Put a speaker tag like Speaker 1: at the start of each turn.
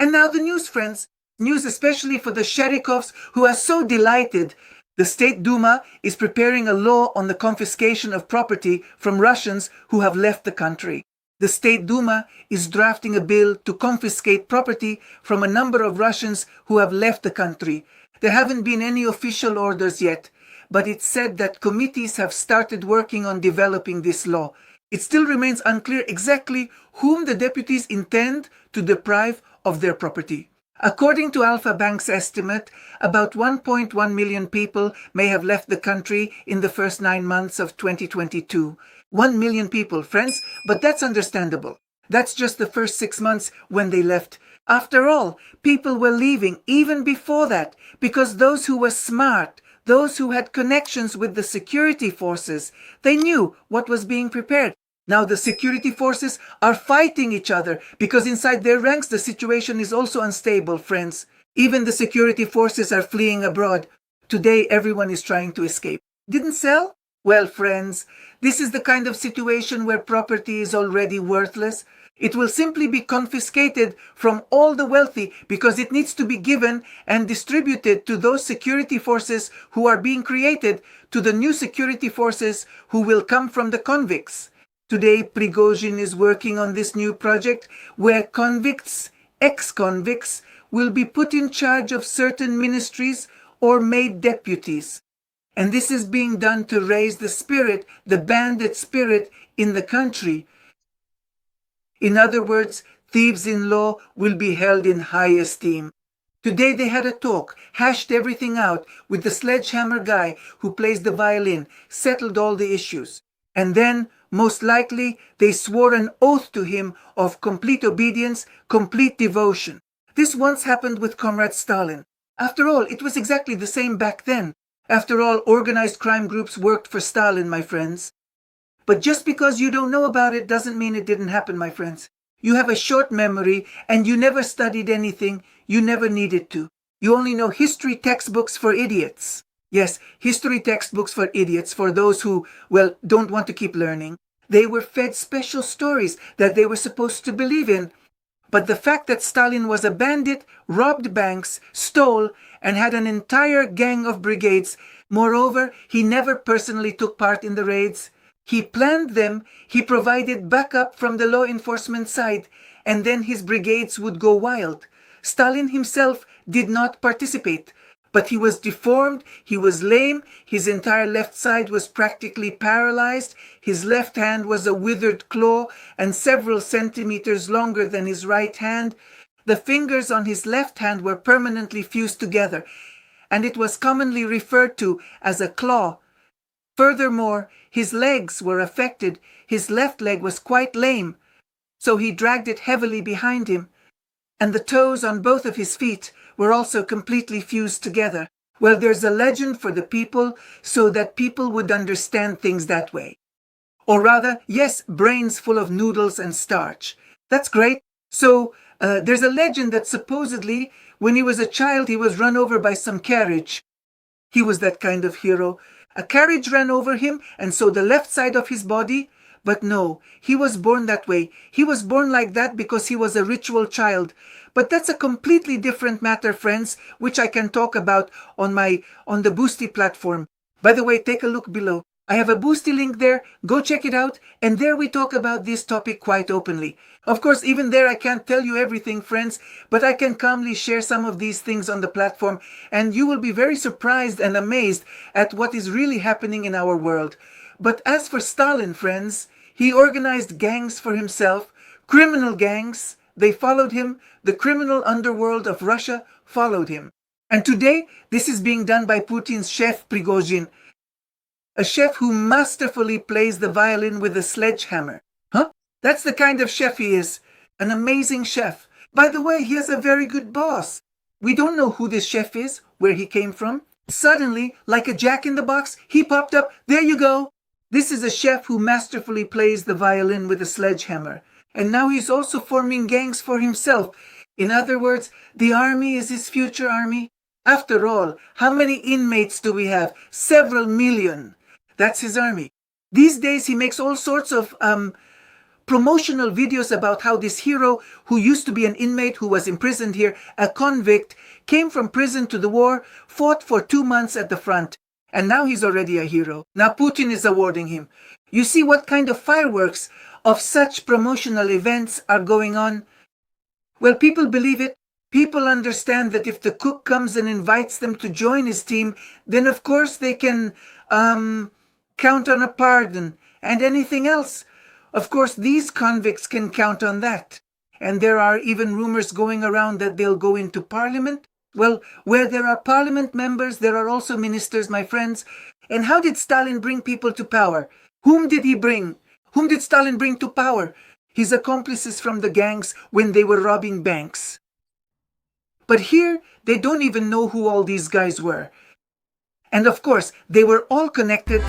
Speaker 1: And now the news, friends. News especially for the Sherikovs who are so delighted. The State Duma is preparing a law on the confiscation of property from Russians who have left the country. The State Duma is drafting a bill to confiscate property from a number of Russians who have left the country. There haven't been any official orders yet, but it's said that committees have started working on developing this law. It still remains unclear exactly whom the deputies intend to deprive of their property. According to Alpha Bank's estimate, about 1.1 million people may have left the country in the first 9 months of 2022. 1 million people, friends, but that's understandable. That's just the first 6 months when they left. After all, people were leaving even before that because those who were smart, those who had connections with the security forces, they knew what was being prepared. Now the security forces are fighting each other because inside their ranks the situation is also unstable, friends. Even the security forces are fleeing abroad. Today everyone is trying to escape. Didn't sell? Well, friends, this is the kind of situation where property is already worthless. It will simply be confiscated from all the wealthy because it needs to be given and distributed to those security forces who are being created, to the new security forces who will come from the convicts. Today, Prigozhin is working on this new project where convicts, ex-convicts, will be put in charge of certain ministries or made deputies. And this is being done to raise the spirit, the bandit spirit in the country. In other words, thieves-in-law will be held in high esteem. Today they had a talk, hashed everything out with the sledgehammer guy who plays the violin, settled all the issues. And then, most likely, they swore an oath to him of complete obedience, complete devotion. This once happened with Comrade Stalin. After all, it was exactly the same back then. After all, organized crime groups worked for Stalin, my friends. But just because you don't know about it doesn't mean it didn't happen, my friends. You have a short memory and you never studied anything. You never needed to. You only know history textbooks for idiots. Yes, history textbooks for idiots, for those who, well, don't want to keep learning. They were fed special stories that they were supposed to believe in. But the fact that Stalin was a bandit, robbed banks, stole, and had an entire gang of brigades, moreover, he never personally took part in the raids. He planned them, he provided backup from the law enforcement side, and then his brigades would go wild. Stalin himself did not participate, but he was deformed, he was lame, his entire left side was practically paralyzed, his left hand was a withered claw and several centimeters longer than his right hand. The fingers on his left hand were permanently fused together, and it was commonly referred to as a claw. Furthermore, his legs were affected. His left leg was quite lame, so he dragged it heavily behind him, and the toes on both of his feet were also completely fused together. Well, there's a legend for the people so that people would understand things that way. Or rather, yes, brains full of noodles and starch. That's great. So there's a legend that supposedly when he was a child he was run over by some carriage. He was that kind of hero. A carriage ran over him, and so the left side of his body. But no, he was born that way. He was born like that because he was a ritual child. But that's a completely different matter, friends, which I can talk about on the Boosty platform. By the way, take a look below. I have a Boosty link there. Go check it out. And there we talk about this topic quite openly. Of course, even there I can't tell you everything, friends, but I can calmly share some of these things on the platform, and you will be very surprised and amazed at what is really happening in our world. But as for Stalin, friends, he organized gangs for himself, criminal gangs. They followed him. The criminal underworld of Russia followed him. And today, this is being done by Putin's chef Prigozhin, a chef who masterfully plays the violin with a sledgehammer. Huh? That's the kind of chef he is. An amazing chef. By the way, he has a very good boss. We don't know who this chef is, where he came from. Suddenly, like a jack in the box, he popped up. There you go. This is a chef who masterfully plays the violin with a sledgehammer. And now he's also forming gangs for himself. In other words, the army is his future army. After all, how many inmates do we have? Several million. That's his army. These days he makes all sorts of promotional videos about how this hero, who used to be an inmate who was imprisoned here, a convict, came from prison to the war, fought for 2 months at the front, and now he's already a hero. Now Putin is awarding him. You see what kind of fireworks of such promotional events are going on? Well, people believe it. People understand that if the cook comes and invites them to join his team, then of course they can count on a pardon and anything else. Of course, these convicts can count on that. And there are even rumors going around that they'll go into parliament. Well, where there are parliament members, there are also ministers, my friends. And how did Stalin bring people to power? Whom did he bring? Whom did Stalin bring to power? His accomplices from the gangs when they were robbing banks. But here, they don't even know who all these guys were. And of course, they were all connected